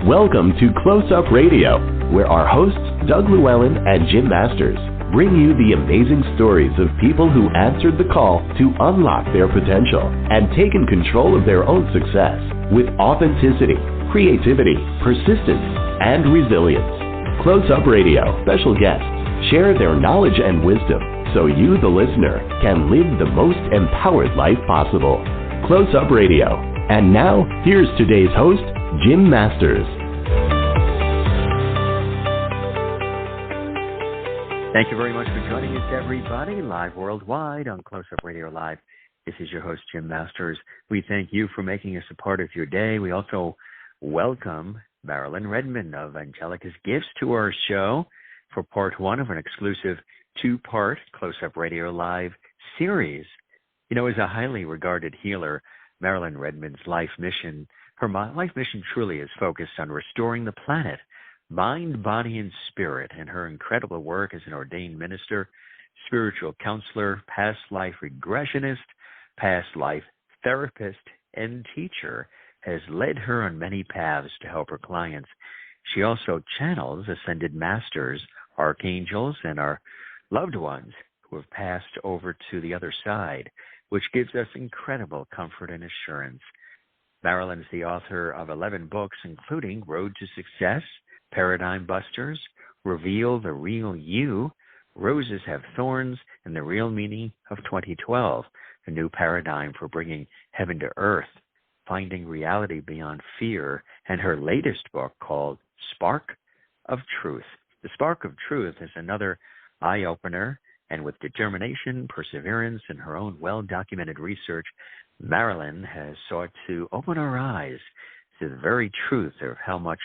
Welcome to Close Up Radio, where our hosts, Doug Llewellyn and Jim Masters, bring you the amazing stories of people who answered the call to unlock their potential and taken control of their own success with authenticity, creativity, persistence, and resilience. Close Up Radio special guests share their knowledge and wisdom so you, the listener, can live the most empowered life possible. Close Up Radio. And now, here's today's host, Jim Masters. Thank you very much for joining us, everybody, live worldwide on Close Up Radio Live. This is your host, Jim Masters. We thank you for making us a part of your day. We also welcome Marilyn Redmond of Angelica's Gifts to our show for part one of an exclusive two-part Close Up Radio Live series. You know, as a highly regarded healer, Marilyn Redmond's life mission truly is focused on restoring the planet, mind, body, and spirit, and her incredible work as an ordained minister, spiritual counselor, past life regressionist, past life therapist, and teacher has led her on many paths to help her clients. She also channels ascended masters, archangels, and our loved ones who have passed over to the other side, which gives us incredible comfort and assurance. Marilyn's the author of 11 books, including Road to Success, Paradigm Busters, Reveal the Real You, Roses Have Thorns, and The Real Meaning of 2012, a new paradigm for bringing heaven to earth, finding reality beyond fear, and her latest book called Spark of Truth. The Spark of Truth is another eye-opener, and with determination, perseverance, and her own well-documented research, Marilyn has sought to open our eyes to the very truth of how much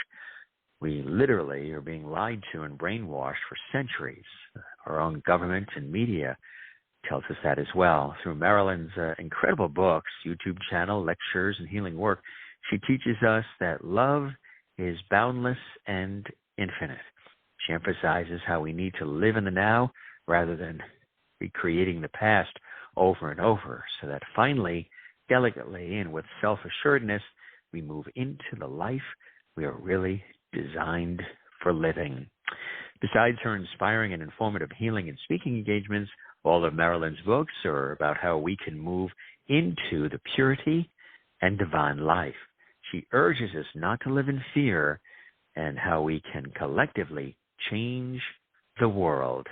we literally are being lied to and brainwashed for centuries. Our own government and media tells us that as well. Through Marilyn's incredible books, YouTube channel, lectures, and healing work, she teaches us that love is boundless and infinite. She emphasizes how we need to live in the now rather than recreating the past over and over, so that finally, delicately, and with self-assuredness, we move into the life we are really designed for living. Besides her inspiring and informative healing and speaking engagements, all of Marilyn's books are about how we can move into the purity and divine life. She urges us not to live in fear and how we can collectively change the world.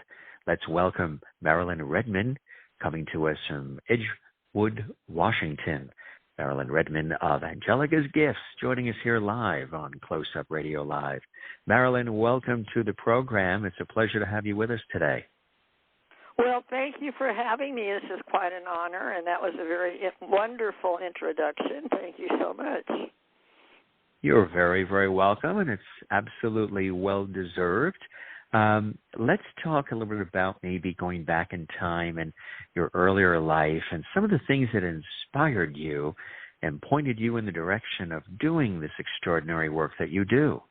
Let's welcome Marilyn Redmond, coming to us from Edgewood, Washington. Marilyn Redmond of Angelica's Gifts, joining us here live on Close Up Radio Live. Marilyn, welcome to the program. It's a pleasure to have you with us today. Well, thank you for having me. This is quite an honor, and that was a very wonderful introduction. Thank you so much. You're very, very welcome, and it's absolutely well-deserved. Let's talk a little bit about maybe going back in time and your earlier life and some of the things that inspired you and pointed you in the direction of doing this extraordinary work that you do.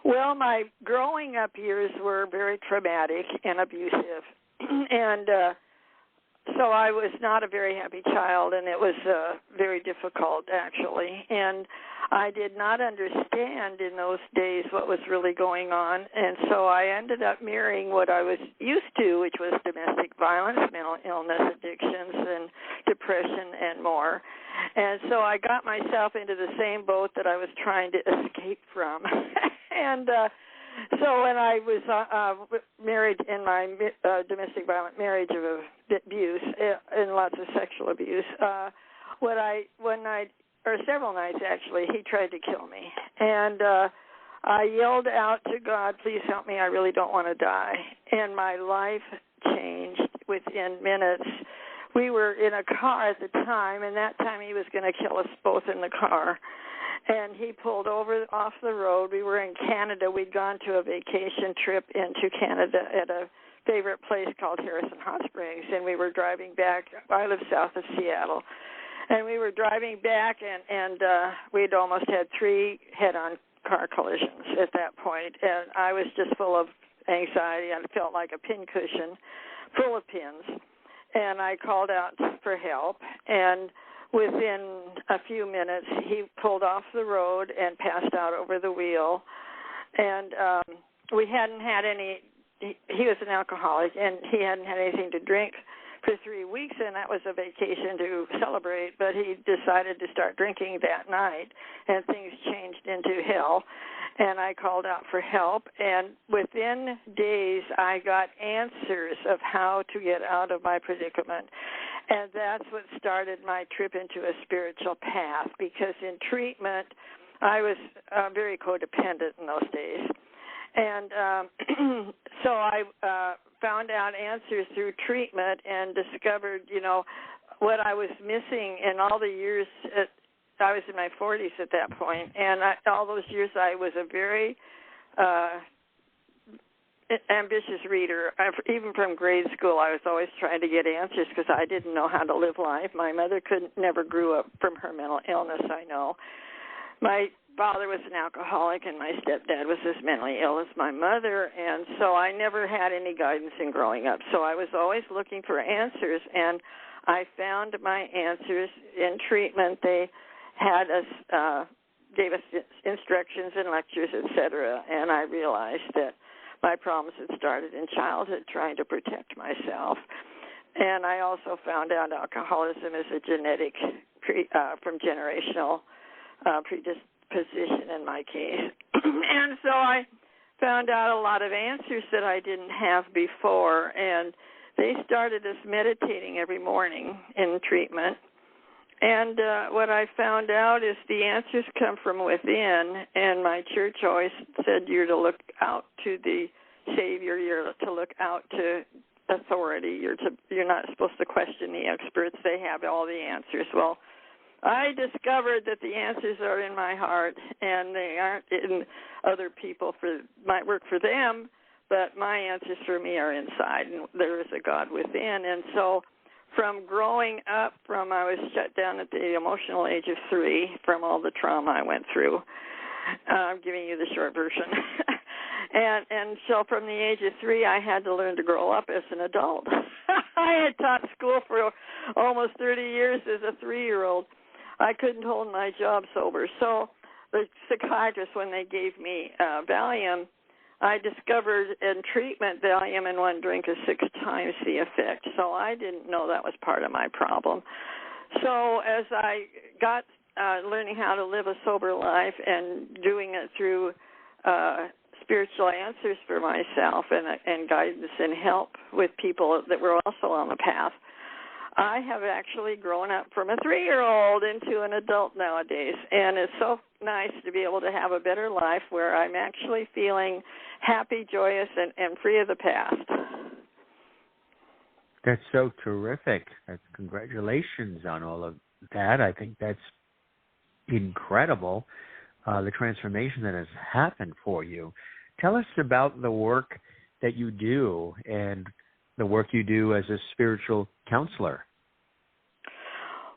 Well, my growing up years were very traumatic and abusive, and so I was not a very happy child, and it was very difficult, actually. And I did not understand in those days what was really going on, and so I ended up marrying what I was used to, which was domestic violence, mental illness, addictions, and depression, and more. And so I got myself into the same boat that I was trying to escape from. And so when I was married in my domestic violent marriage of abuse and lots of sexual abuse, one night, or several nights actually, he tried to kill me. And I yelled out to God, please help me, I really don't want to die. And my life changed within minutes. We were in a car at the time, and that time he was going to kill us both in the car. And he pulled over off the road. We were in Canada. We'd gone to a vacation trip into Canada at a favorite place called Harrison Hot Springs, and we were driving back. I live south of Seattle. And we were driving back, and we'd almost had 3 head-on car collisions at that point. And I was just full of anxiety. I felt like a pincushion full of pins. And I called out for help. And within a few minutes, he pulled off the road and passed out over the wheel. And we hadn't had any, he was an alcoholic, and he hadn't had anything to drink for 3 weeks, and that was a vacation to celebrate, but he decided to start drinking that night, and things changed into hell, and I called out for help, and within days I got answers of how to get out of my predicament, and that's what started my trip into a spiritual path, because in treatment I was very codependent in those days. And so I found out answers through treatment and discovered, what I was missing in all the years. I was in my 40s at that point, and all those years I was a very ambitious reader. Even from grade school, I was always trying to get answers because I didn't know how to live life. My mother never grew up from her mental illness, I know. My father was an alcoholic, and my stepdad was as mentally ill as my mother, and so I never had any guidance in growing up. So I was always looking for answers, and I found my answers in treatment. They had us, gave us instructions and lectures, etc., and I realized that my problems had started in childhood, trying to protect myself. And I also found out alcoholism is a genetic, from generational predisposition in my case. And so I found out a lot of answers that I didn't have before, and they started us meditating every morning in treatment. And what I found out is the answers come from within, and my church always said you're to look out to the Savior, you're to look out to authority, you're not supposed to question the experts, they have all the answers. Well, I discovered that the answers are in my heart, and they aren't in other people might work for them, but my answers for me are inside, and there is a God within. And so from growing up, I was shut down at the emotional age of 3 from all the trauma I went through. I'm giving you the short version. And so from the age of 3, I had to learn to grow up as an adult. I had taught school for almost 30 years as a 3-year-old. I couldn't hold my job sober. So the psychiatrist, when they gave me Valium, I discovered in treatment Valium in one drink is 6 times the effect. So I didn't know that was part of my problem. So as I got learning how to live a sober life and doing it through spiritual answers for myself and guidance and help with people that were also on the path, I have actually grown up from a 3-year-old into an adult nowadays, and it's so nice to be able to have a better life where I'm actually feeling happy, joyous, and free of the past. That's so terrific. Congratulations on all of that. I think that's incredible, the transformation that has happened for you. Tell us about the work that you do and the work you do as a spiritual counselor.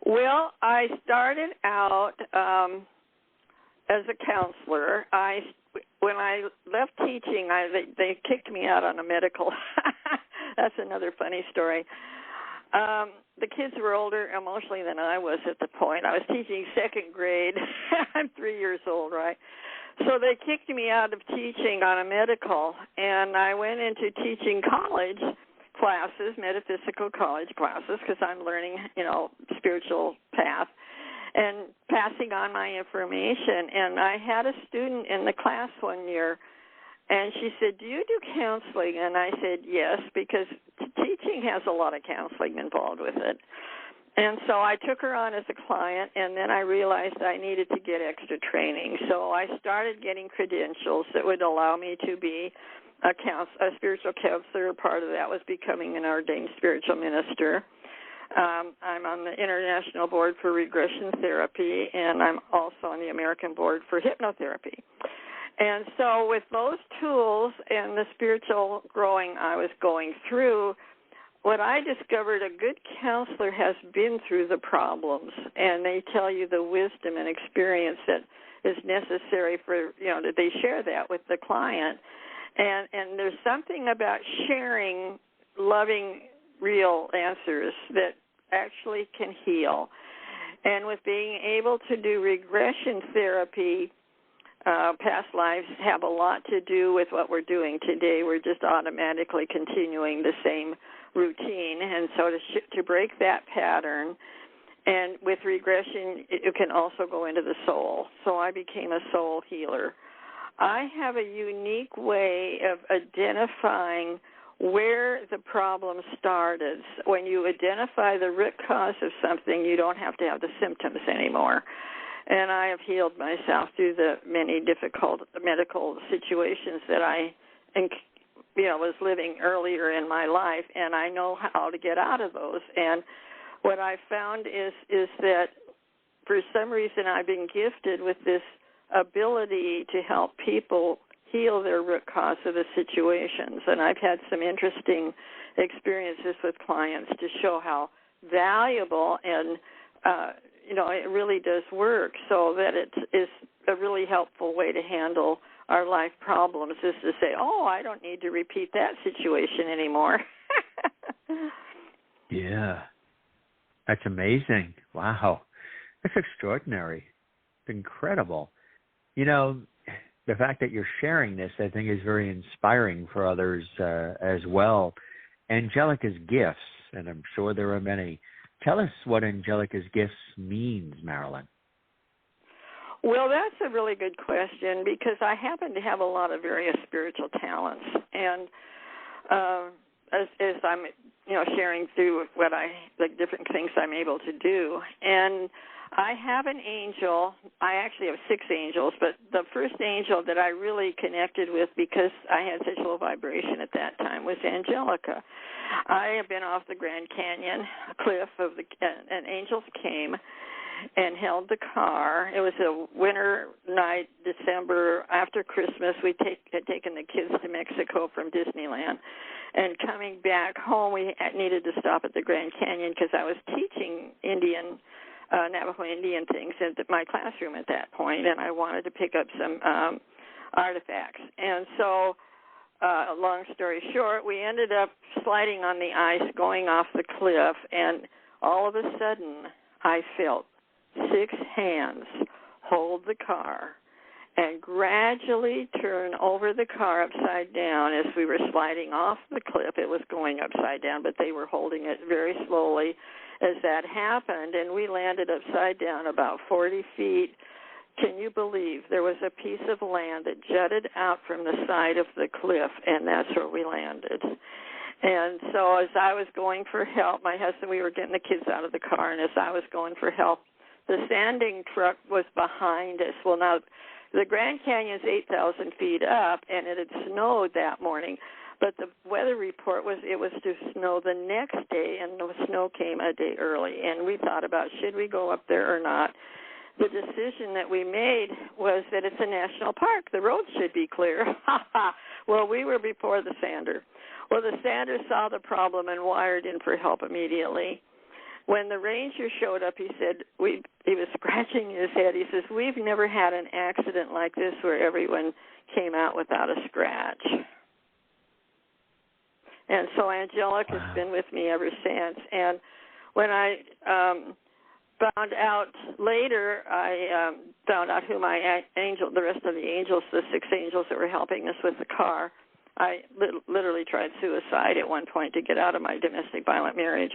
Well, I started out as a counselor. When I left teaching, they kicked me out on a medical. That's another funny story. The kids were older emotionally than I was at the point. I was teaching 2nd grade. I'm 3 years old, right? So they kicked me out of teaching on a medical, and I went into teaching college classes, metaphysical college classes, because I'm learning, spiritual path and passing on my information. And I had a student in the class one year, and she said, "Do you do counseling?" And I said, "Yes," because teaching has a lot of counseling involved with it. And so I took her on as a client, and then I realized I needed to get extra training. So I started getting credentials that would allow me to be a spiritual counselor. Part of that was becoming an ordained spiritual minister. I'm on the International Board for Regression Therapy, and I'm also on the American Board for Hypnotherapy. And so with those tools and the spiritual growing I was going through, what I discovered, a good counselor has been through the problems, and they tell you the wisdom and experience that is necessary for, that they share that with the client. And there's something about sharing loving, real answers that actually can heal. And with being able to do regression therapy, past lives have a lot to do with what we're doing today. We're just automatically continuing the same routine. And so to break that pattern, and with regression, it can also go into the soul. So I became a soul healer. I have a unique way of identifying where the problem started. When you identify the root cause of something, you don't have to have the symptoms anymore. And I have healed myself through the many difficult medical situations that I was living earlier in my life, and I know how to get out of those. And what I found is that for some reason I've been gifted with this ability to help people heal their root cause of the situations. And I've had some interesting experiences with clients to show how valuable and, it really does work, so that it is a really helpful way to handle our life problems, is to say, I don't need to repeat that situation anymore. Yeah. That's amazing. Wow. That's extraordinary. It's incredible. The fact that you're sharing this, I think, is very inspiring for others as well. Angelica's gifts, and I'm sure there are many. Tell us what Angelica's gifts means, Marilyn. Well, that's a really good question, because I happen to have a lot of various spiritual talents. And as I'm, sharing through the different things I'm able to do. And I have an angel. I actually have 6 angels, but the first angel that I really connected with, because I had such low vibration at that time, was Angelica. I have been off the Grand Canyon cliff and angels came and held the car. It was a winter night, December, after Christmas. We had taken the kids to Mexico from Disneyland. And coming back home, we needed to stop at the Grand Canyon because I was teaching Navajo Indian things in my classroom at that point, and I wanted to pick up some artifacts. And so, long story short, we ended up sliding on the ice, going off the cliff, and all of a sudden I felt 6 hands hold the car and gradually turn over the car upside down as we were sliding off the cliff. It was going upside down, but they were holding it very slowly as that happened, and we landed upside down about 40 feet. Can you believe there was a piece of land that jutted out from the side of the cliff, and that's where we landed. And so as I was going for help, my husband, we were getting the kids out of the car, and as I was going for help, the sanding truck was behind us. Well, now, the Grand Canyon is 8,000 feet up, and it had snowed that morning. But the weather report was it was to snow the next day, and the snow came a day early. And we thought about, should we go up there or not? The decision that we made was that it's a national park. The roads should be clear. Well, we were before the sander. Well, the sander saw the problem and wired in for help immediately. When the ranger showed up, he said, he was scratching his head. He says, we've never had an accident like this where everyone came out without a scratch. And so Angelica's been with me ever since. And when I found out later, I found out who my angel, the rest of the angels, the 6 angels that were helping us with the car. I literally tried suicide at one point to get out of my domestic violent marriage.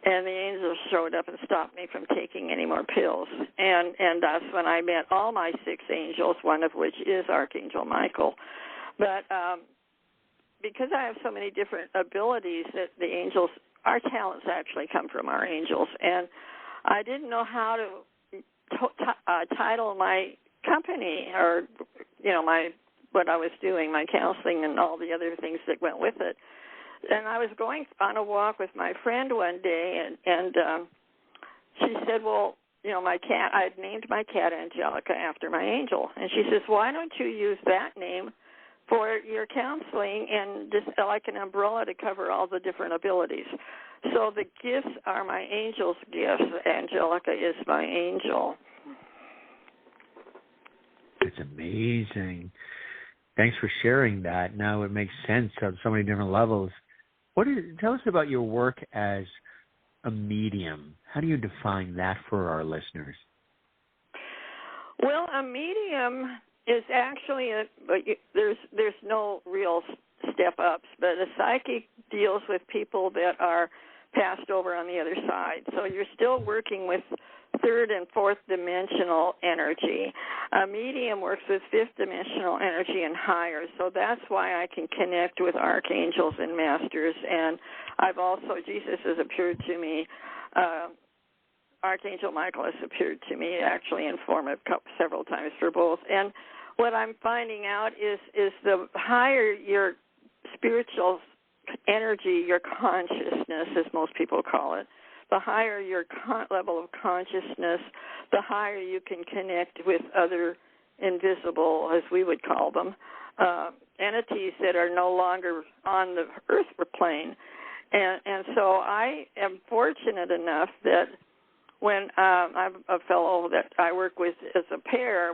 And the angels showed up and stopped me from taking any more pills. And that's when I met all my 6 angels, one of which is Archangel Michael. But because I have so many different abilities that the angels, our talents actually come from our angels. And I didn't know how to title my company or, what I was doing, my counseling and all the other things that went with it. And I was going on a walk with my friend one day, and she said, well, my cat, I had named my cat Angelica after my angel. And she says, why don't you use that name for your counseling and just like an umbrella to cover all the different abilities? So the gifts are my angel's gifts. Angelica is my angel. It's amazing. Thanks for sharing that. Now it makes sense on so many different levels. Tell us about your work as a medium? How do you define that for our listeners? Well, a medium is actually there's no real step-ups, but a psychic deals with people that are passed over on the other side. So you're still working with third and fourth dimensional energy. A medium works with fifth dimensional energy and higher. So that's why I can connect with archangels and masters. And Jesus has appeared to me. Archangel Michael has appeared to me actually in form of several times for both. And what I'm finding out is the higher your spiritual energy, your consciousness, as most people call it, the higher your level of consciousness, the higher you can connect with other invisible, as we would call them, entities that are no longer on the earth plane. And so I am fortunate enough that when I'm a fellow that I work with as a pair,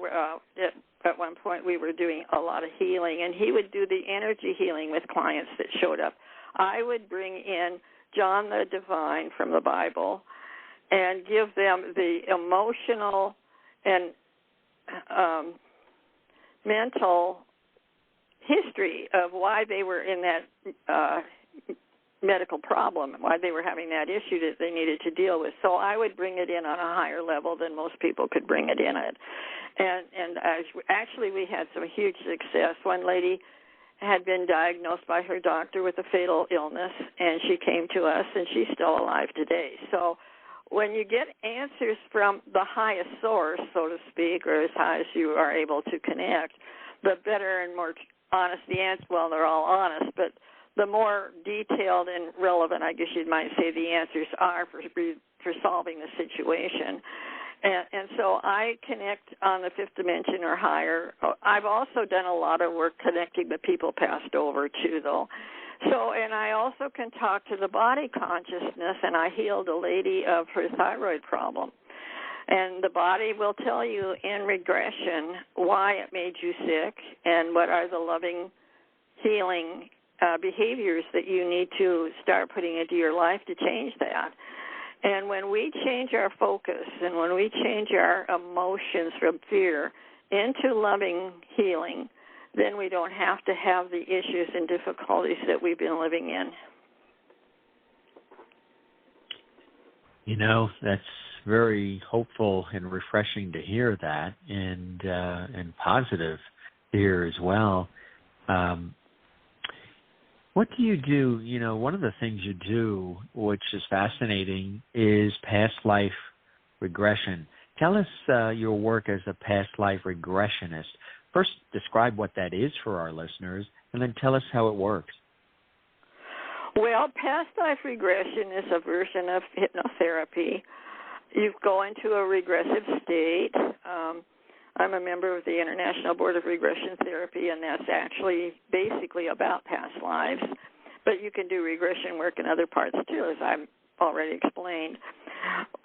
at one point we were doing a lot of healing, and he would do the energy healing with clients that showed up. I would bring in John the Divine from the Bible and give them the emotional and mental history of why they were in that medical problem, why they were having that issue that they needed to deal with. So I would bring it in on a higher level than most people could bring it in at. And actually we had some huge success. One lady had been diagnosed by her doctor with a fatal illness, and she came to us, and she's still alive today. So when you get answers from the highest source, so to speak, or as high as you are able to connect, the better and more honest the answer, well, they're all honest, but the more detailed and relevant, I guess you might say, the answers are for solving the situation. And so I connect on the fifth dimension or higher. I've also done a lot of work connecting the people passed over, too, though. So, and I also can talk to the body consciousness, and I healed a lady of her thyroid problem. And the body will tell you in regression why it made you sick and what are the loving, healing behaviors that you need to start putting into your life to change that. And when we change our focus and when we change our emotions from fear into loving healing, then we don't have to have the issues and difficulties that we've been living in. You know, that's very hopeful and refreshing to hear that, and positive to hear as well. What do you do? You know, one of the things you do, which is fascinating, is past life regression. Tell us your work as a past life regressionist. First, describe what that is for our listeners, and then tell us how it works. Well, past life regression is a version of hypnotherapy. You go into a regressive state. I'm a member of the International Board of Regression Therapy, and that's actually basically about past lives. But you can do regression work in other parts, too, as I've already explained.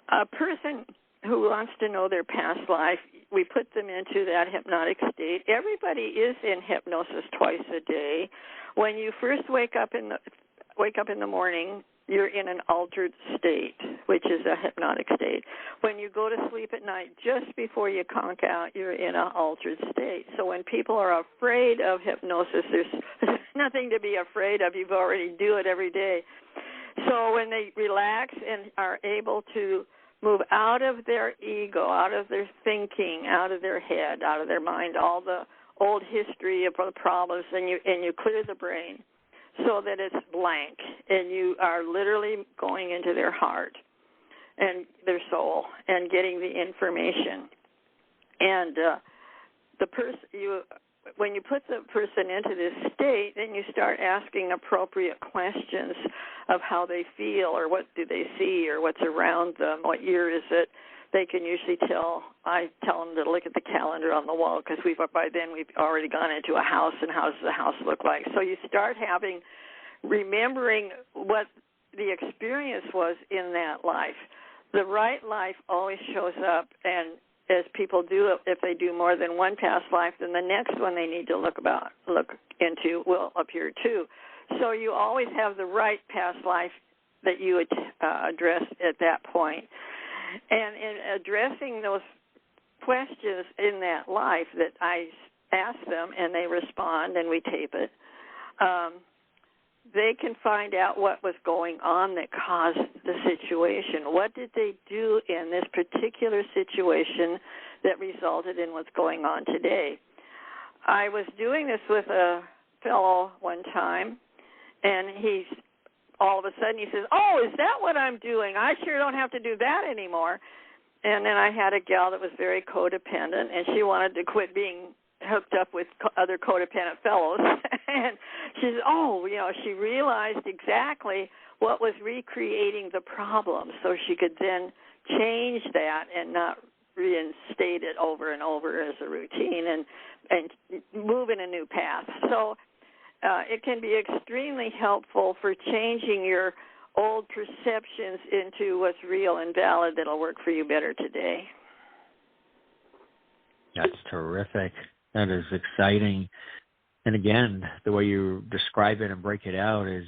A person who wants to know their past life, we put them into that hypnotic state. Everybody is in hypnosis twice a day. When you first wake up in the morning, you're in an altered state, which is a hypnotic state. When you go to sleep at night, just before you conk out, you're in an altered state. So when people are afraid of hypnosis, there's nothing to be afraid of. You've already do it every day. So when they relax and are able to move out of their ego, out of their thinking, out of their head, out of their mind, all the old history of the problems, and you clear the brain, so that it's blank, and you are literally going into their heart and their soul and getting the information. And when you put the person into this state, then you start asking appropriate questions of how they feel, or what do they see, or what's around them, what year is it. They can usually tell. I tell them to look at the calendar on the wall, because by then we've already gone into a house, and how does the house look like. So you start remembering what the experience was in that life. The right life always shows up, and as people do, if they do more than one past life, then the next one they need to look into will appear too. So you always have the right past life that you would address at that point. And in addressing those questions in that life that I ask them and they respond and we tape it, they can find out what was going on that caused the situation. What did they do in this particular situation that resulted in what's going on today? I was doing this with a fellow one time, and all of a sudden he says, "Oh, is that what I'm doing? I sure don't have to do that anymore." And then I had a gal that was very codependent, and she wanted to quit being hooked up with other codependent fellows. And she said, she realized exactly what was recreating the problem, so she could then change that and not reinstate it over and over as a routine and move in a new path. So it can be extremely helpful for changing your old perceptions into what's real and valid that'll work for you better today. That's terrific. That is exciting. And again, the way you describe it and break it out is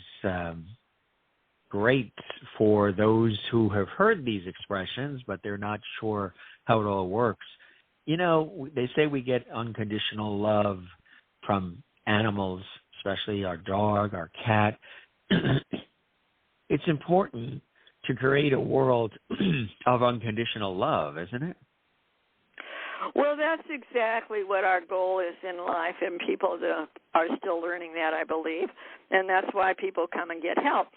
great for those who have heard these expressions, but they're not sure how it all works. You know, they say we get unconditional love from animals, especially our dog, our cat. It's important to create a world of unconditional love, isn't it? Well, that's exactly what our goal is in life, and people are still learning that, I believe, and that's why people come and get help.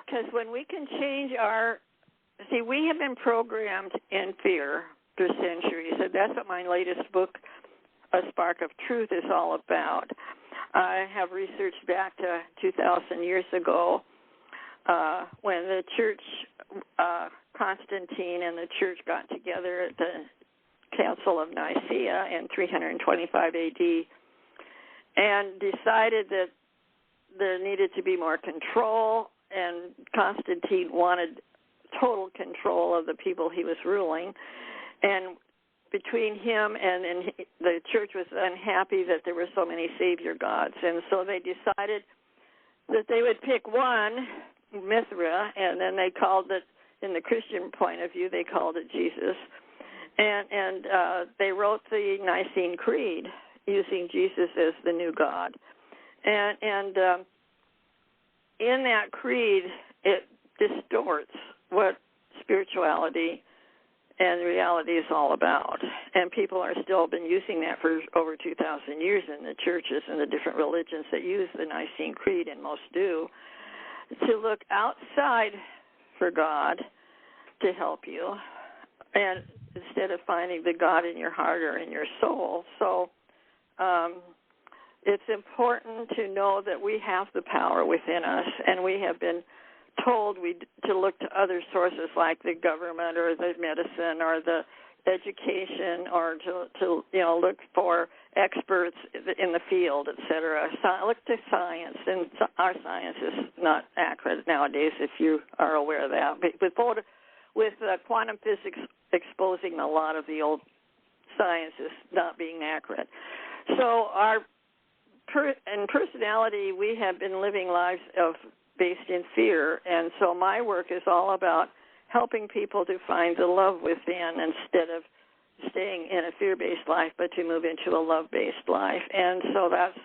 Because when we can change we have been programmed in fear for centuries, and that's what my latest book, A Spark of Truth, is all about. I have researched back to 2,000 years ago when the church, Constantine and the church got together at the Council of Nicaea in 325 A.D. and decided that there needed to be more control, and Constantine wanted total control of the people he was ruling. And between him and the church was unhappy that there were so many savior gods, and so they decided that they would pick one, Mithra, and then they called it, in the Christian point of view, they called it Jesus. And they wrote the Nicene Creed using Jesus as the new God. And in that creed, it distorts what spirituality and reality is all about. And people are still been using that for over 2,000 years in the churches and the different religions that use the Nicene Creed, and most do, to look outside for God to help you, and instead of finding the God in your heart or in your soul. So it's important to know that we have the power within us, and we have been told to look to other sources like the government or the medicine or the education, or to look for experts in the field, etc. Look to science, and our science is not accurate nowadays, if you are aware of that. But with quantum physics exposing a lot of the old sciences not being accurate. So in personality, we have been living lives based in fear, and so my work is all about helping people to find the love within instead of staying in a fear-based life, but to move into a love-based life. And so that's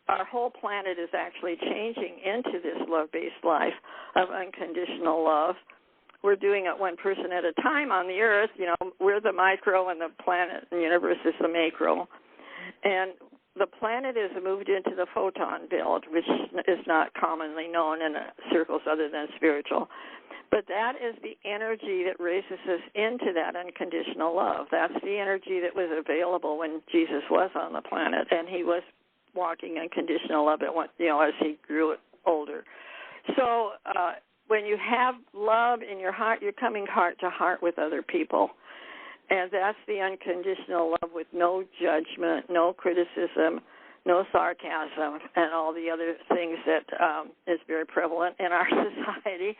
our whole planet is actually changing into this love-based life of unconditional love. We're doing it one person at a time on the earth. We're the micro, and the planet and the universe is the macro. And the planet is moved into the photon belt, which is not commonly known in circles other than spiritual. But that is the energy that raises us into that unconditional love. That's the energy that was available when Jesus was on the planet, and he was walking unconditional love as he grew older. So when you have love in your heart, you're coming heart to heart with other people. And that's the unconditional love with no judgment, no criticism, no sarcasm, and all the other things that is very prevalent in our society.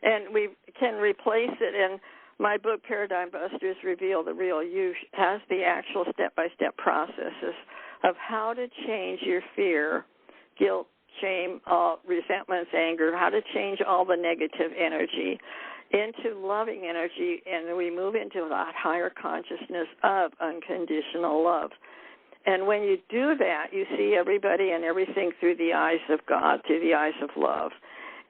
And we can replace it. And my book, Paradigm Busters, Reveal the Real You, has the actual step-by-step processes of how to change your fear, guilt, shame, resentments, anger, how to change all the negative energy into loving energy, and we move into that higher consciousness of unconditional love. And when you do that, you see everybody and everything through the eyes of God, through the eyes of love.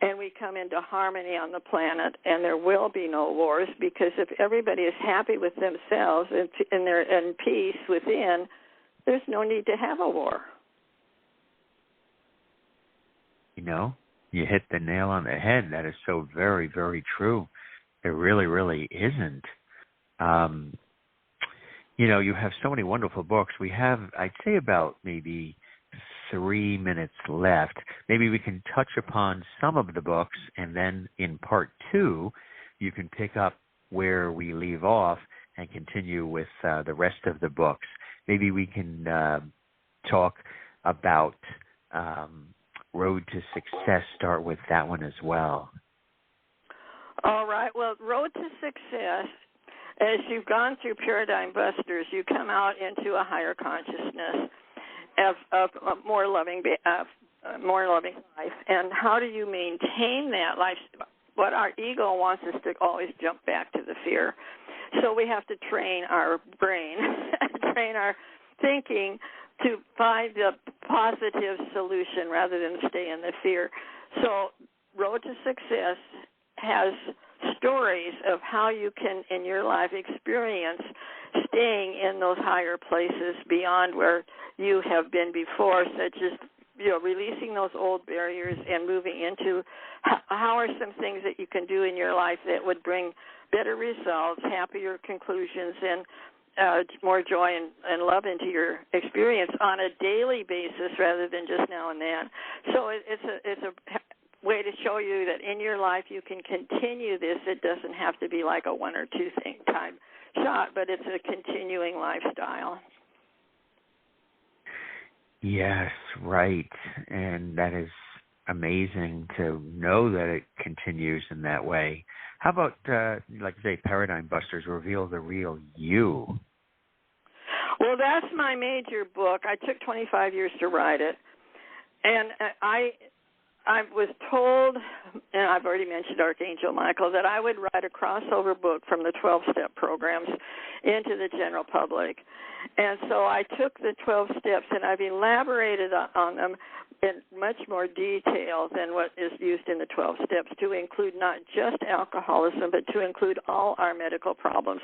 And we come into harmony on the planet, and there will be no wars, because if everybody is happy with themselves and they're in peace within, there's no need to have a war. You know, you hit the nail on the head. That is so very, very true. There really, really isn't. You know, you have so many wonderful books. We have, I'd say, about maybe 3 minutes left. Maybe we can touch upon some of the books, and then in part 2, you can pick up where we leave off and continue with the rest of the books. Maybe we can talk about Road to Success, start with that one as well. All right. Well, Road to Success, as you've gone through Paradigm Busters, you come out into a higher consciousness of more loving life. And how do you maintain that life? What our ego wants us to always jump back to the fear. So we have to train our brain, train our thinking to find the positive solution rather than stay in the fear. So Road to Success has stories of how you can, in your life, experience staying in those higher places beyond where you have been before, such as, you know, releasing those old barriers and moving into how are some things that you can do in your life that would bring better results, happier conclusions, and more joy and love into your experience on a daily basis rather than just now and then. So it's a way to show you that in your life you can continue this. It doesn't have to be like a 1 or 2 time shot, but it's a continuing lifestyle. Yes, right. And that is amazing to know that it continues in that way. How about, like I say, Paradigm Busters, Reveal the Real You? Well, that's my major book. I took 25 years to write it. And I was told, and I've already mentioned Archangel Michael, that I would write a crossover book from the 12-step programs into the general public. And so I took the 12 steps, and I've elaborated on them in much more detail than what is used in the 12 steps, to include not just alcoholism, but to include all our medical problems.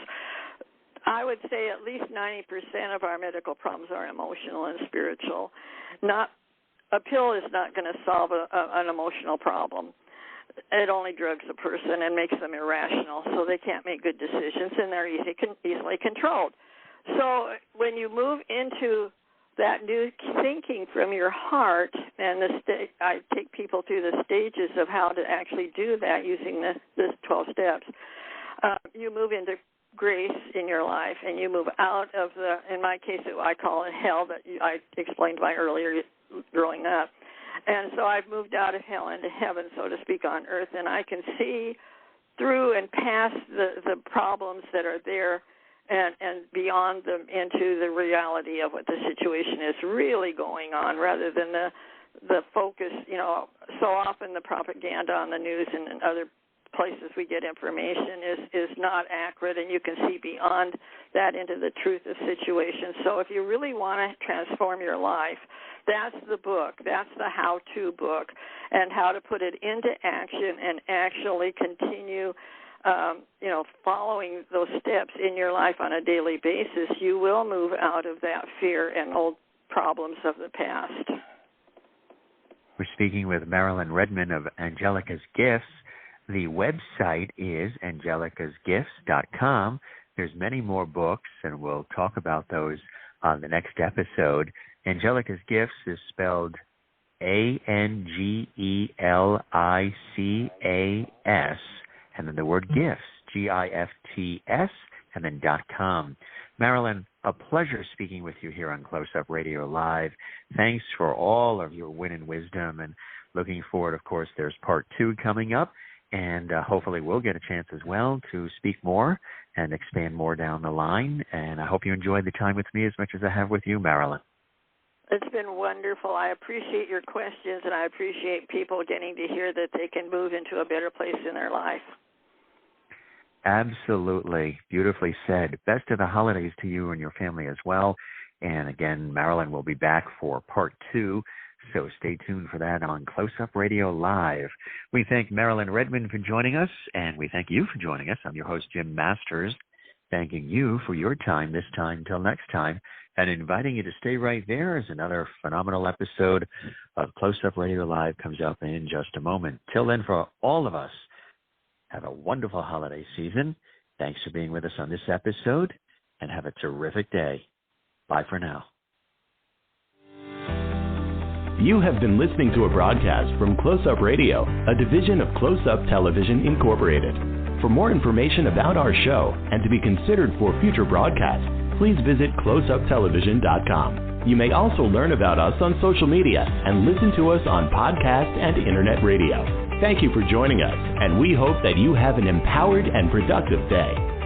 I would say at least 90% of our medical problems are emotional and spiritual. A pill is not going to solve an emotional problem. It only drugs a person and makes them irrational, so they can't make good decisions, and they're easily controlled. So when you move into that new thinking from your heart, and I take people through the stages of how to actually do that using the 12 steps, you move into grace in your life, and you move out of in my case, I call it hell that I explained by earlier growing up. And so I've moved out of hell into heaven, so to speak, on earth, and I can see through and past the problems that are there and beyond them into the reality of what the situation is really going on, rather than the focus. You know, so often the propaganda on the news and other places we get information is not accurate, and you can see beyond that into the truth of situations. So if you really want to transform your life, that's the book. That's the how-to book, and how to put it into action and actually continue following those steps in your life on a daily basis. You will move out of that fear and old problems of the past. We're speaking with Marilyn Redmond of Angelica's Gifts. The website is angelicasgifts.com. There's many more books, and we'll talk about those on the next episode. Angelica's Gifts is spelled ANGELICAS, and then the word gifts, GIFTS, and then .com. Marilyn, a pleasure speaking with you here on Close Up Radio Live. Thanks for all of your win and wisdom, and looking forward, of course, there's part 2 coming up. And hopefully we'll get a chance as well to speak more and expand more down the line. And I hope you enjoyed the time with me as much as I have with you, Marilyn. It's been wonderful. I appreciate your questions, and I appreciate people getting to hear that they can move into a better place in their life. Absolutely. Beautifully said. Best of the holidays to you and your family as well. And again, Marilyn will be back for part 2, so stay tuned for that on Close Up Radio Live. We thank Marilyn Redmond for joining us, and we thank you for joining us. I'm your host, Jim Masters, thanking you for your time this time till next time, and inviting you to stay right there as another phenomenal episode of Close Up Radio Live comes up in just a moment. Till then, for all of us, have a wonderful holiday season. Thanks for being with us on this episode, and have a terrific day. Bye for now. You have been listening to a broadcast from Close Up Radio, a division of Close Up Television Incorporated. For more information about our show and to be considered for future broadcasts, please visit closeuptelevision.com. You may also learn about us on social media and listen to us on podcast and internet radio. Thank you for joining us, and we hope that you have an empowered and productive day.